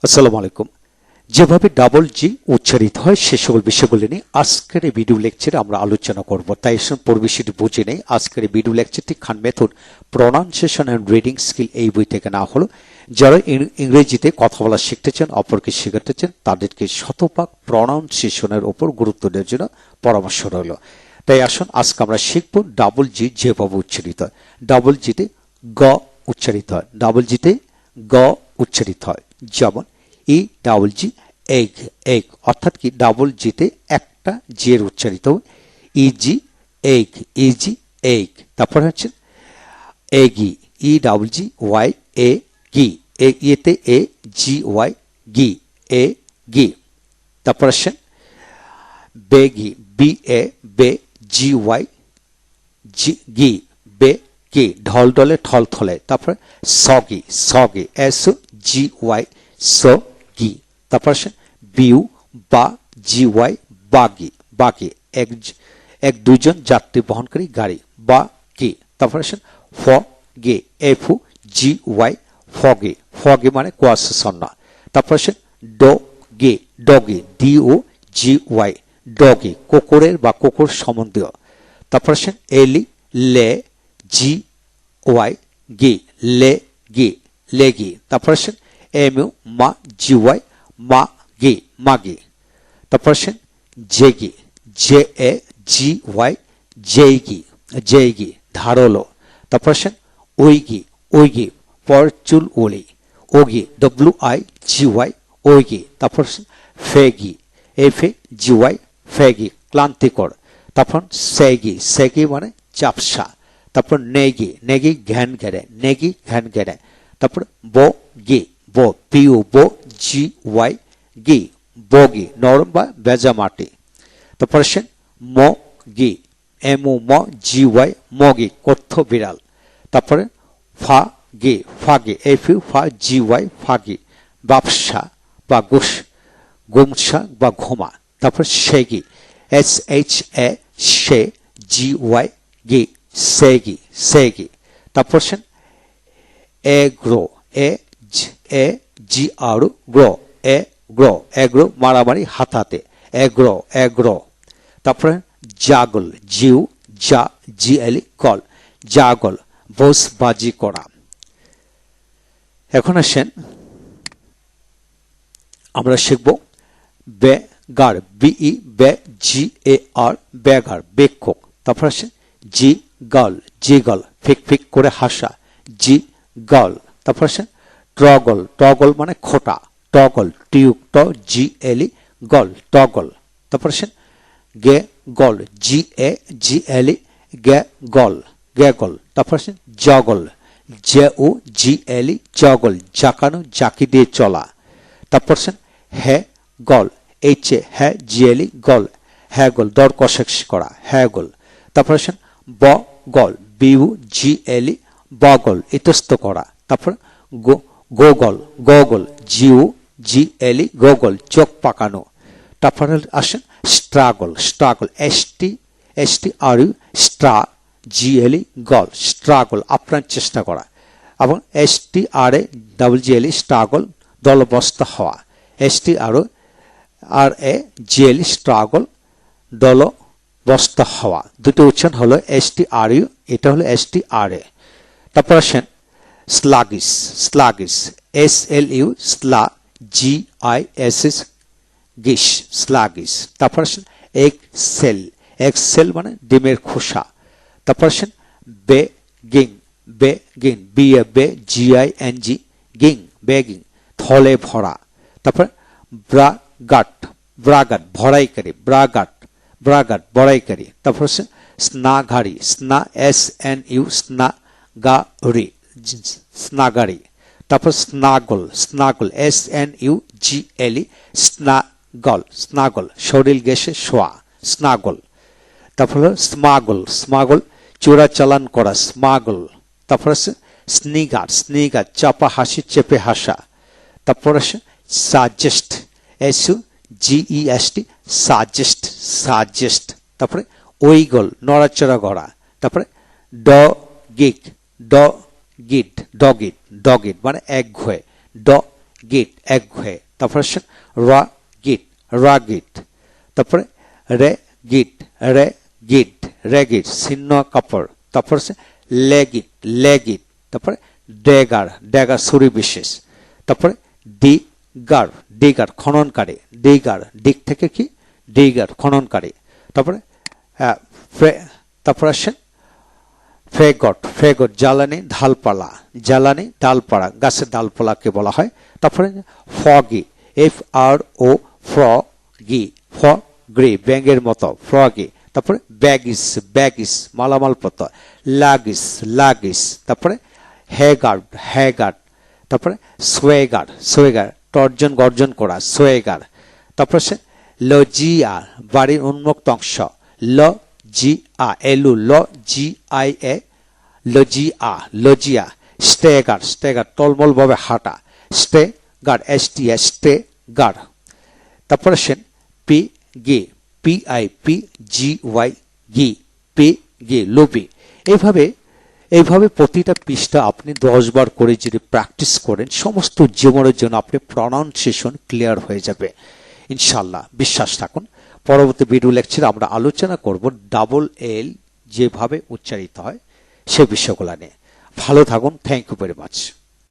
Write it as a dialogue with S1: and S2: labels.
S1: আসসালামু আলাইকুম। যেভাবে ডাবল জি উচ্চারিত হয় সে সকল বিষয়গুলি নিয়ে আজকের এই ভিডিও লেকচারে আমরা আলোচনা করব। তাই এসব পরিবেশটি বুঝে নেই। আজকের এই ভিডিও লেকচারটি Khan method pronunciation and reading skill এই বই থেকে না হলো। যারা ইংরেজিতে কথা বলা শিখতে চান, অপরকে শেখাতে চান, তাদেরকে শতভাগ প্রনাউন্সিয়েশনের উপর গুরুত্ব দেওয়ার জন্য পরামর্শ রইল। তাই আসুন আজকে আমরা শিখব ডাবল জি যেভাবে উচ্চারিত হয়। ডাবল জিতে গ উচ্চারিত হয়, ডাবল জিতে গ উচ্চারিত হয়। যেমন ই ডাবল জি এগ, এগ অর্থাৎ কি ডাবল জিতে একটা জি এর উচ্চারিত হয় ইজি এগ, ইজি এগ। তারপর হচ্ছে eggy, E double G Y A গি, এতে এ জি ওয়াই গি, এ গি। তারপর আসেন বেগি, বি এ বে জি ওয়াই জি গি, বে গি ঢল ঢলে ঠল থলে। তারপরে সগি, সগি এস জি ওয়াই সো গি। তারপর আসেন বিউ বা জি ওয়াই বাগি, বাগি এক দুইজন যাত্রী বহনকারী গাড়ি বা কি। তারপর আসেন ফ গে, এফ জি ওয়াই ফগে, ফগে মানে কুয়াশাচ্ছন্ন। তারপর আসেন dogy, dogy D O G Y dogy কুকুরের বা কুকুর সম্বন্ধীয়। তারপর আসেন এলি লে জি ওয়াই গি, লে গি, লেগি। তারপর আসেন এমইউ মা জি ওয়াই মা গি, মাগি। তারপর আসেন জেগি, জে এ জি ওয়াই জেগি, জেগি ধারলো। তারপর আসেন ওইগি, ওইগি পরচুল ওলি, wigy W I G Y wigy. তারপর আসেন ফেগি, এফ এ জি ওয়াই ফেগি ক্লান্তিকর। তারপর সেগি, সেগি মানে চাপসা। তারপর নেগি, নেগি ঘ্যান ঘেরে, নেগি ঘ্যান ঘেরে। তারপর বো গি, বো পিউ বো জি ওয়াই গি, বগি নরম বা ভেজা মাটি। তারপর আসেন ম গি, এমু ম জি ওয়াই মগি কথ্য বিড়াল। তারপরে ফা গে, ফাগে এফ ইউ ফা জি ওয়াই ফাগি ব্যবসা বা গোস, গুমসা বা ঘুমা। তারপর সেগি, এস এইচ এ সে জি ওয়াই গি, সেগি, সেগি। তারপর আসেন এগ্রো, এ জি আর গ্রো, এ গ্রো এগ্রো মারামারি হাতাতে, এগ্রো এগ্রো। তারপরে জাগল, জিউ জা জি এলি গল, জাগল ভোজবাজি করা। এখন আসেন আমরা শিখব বেগার, বিই বে জি এ আর বেগার বেক্ষক। তারপর আসেন জি গল, জি গল ফিক ফিক করে হাসা, জি গল। তারপর আসেন টগল, টগল মানে খোটা, টগল টিউক জি এলি গল টগল। তারপর আসেন গে গল, জি এ জি এলি গে গল, গে গল। তারপর আসেন জগল, জে ও জি এলি জগল জাকানো, জাকি দিয়ে চলা। তারপর আসেন হে গল, এইচ এ হ্যাঁ জিএলি গল, হ্যাঁ গল দর কষাকষি করা, হ্যাঁ গল। তারপর আসেন ব গল, বিউ জি এলি বগল ইতস্ত করা। তারপর গোগল, গোগল জিউ জি এলি গোগল চোখ পাকানো। তারপর আসেন struggle, struggle S T R U stra G L E gle struggle আপ্রাণ চেষ্টা করা। এবং এস টি আর এ ডাবল জি এলি স্ট্রাগল দলবস্ত হওয়া, এস টি আর এ জি এলি স্ট্রাগল দলবস্ত হওয়া। দুটো উচ্চারণ হলো এস টি আর ইউ, এটা হলো এস টি আর এ। তারপর আসেন sluggish, sluggish S L U slu G I S S gis, sluggish. তারপর আসেন এক্সেল, এক্সেল মানে ডিমের খোসা। তারপর আসেন বেগিং, বেগিং বি এ বে G I N G গিং begging থলে ভরা। তারপর ব্রাগাট, ব্রাগাট ভরাইকারী, ব্রাগাট, ব্রাগাট বড়াইকারী। তারপর হচ্ছে স্নাগারি, স্না এস এন ইউ স্না গারি, স্নাগারি। তারপর স্নাগল, স্নাগল এস এন ইউ জি এল ই স্নাগল, স্নাগল শরীর গেছে শোয়া, স্নাগল। তারপর হলো স্মাগল, স্মাগল চোরাচালান করা, স্মাগল। তারপর আছে স্নিগার, স্নিগার চাপা হাসি চেপে হাসা। তারপর আসে suggest, S U G E S T suggest, suggest. তারপরে ওইগল নড়াচড়া করা। তারপরে ড গিগ, ড গিট, ডগিট, ডগিট মানে এক ঘয়ে, ড গিট একঘেয়ে। তারপরে আসেন রা গিট রাগিট। তারপরে রে গিট রেগিট ছিন্ন কাপড়। তারপর আছে লেগিট। তারপরে ড্যাগার ছুরি বিশেষ। তারপরে ডিগার খননকারী। ডিগ থেকে কি ডিগার খননকারী। তারপরে তারপর আসেন ফ্রেগট জ্বালানি ডালপালা গাছের ডালপালাকে বলা হয়। তারপরে ফগি FRO ফ্রগি ব্যাঙের মতো ফ্রগি। তারপরে ব্যাগিস মালামালপত্র। লাগিস। তারপরে হ্যাগার্ড। তারপরে সোয়েগার গর্জন করা সোয়েগার। তারপরে সে লজিয়া বাড়ির উন্মুক্ত অংশ। LOGIA লজিয়া। স্টেগার টলমল ভাবে হাঁটা স্টেগার। তারপরে আসেন পিগি লোভি। এইভাবে প্রতিটা পৃষ্ঠা আপনি 10 বার করে যদি প্র্যাকটিস করেন সমস্ত জীবনের জন্য আপনি প্রনাউন্সিয়েশন ক্লিয়ার হয়ে যাবে ইনশাআল্লাহ, বিশ্বাস রাখুন। পরবর্তী ভিডিও লেকচারে আমরা আলোচনা করব ডাবল এল যেভাবে উচ্চারিত হয় সে বিষয়গুলো নিয়ে। ভালো থাকুন। Thank you very much.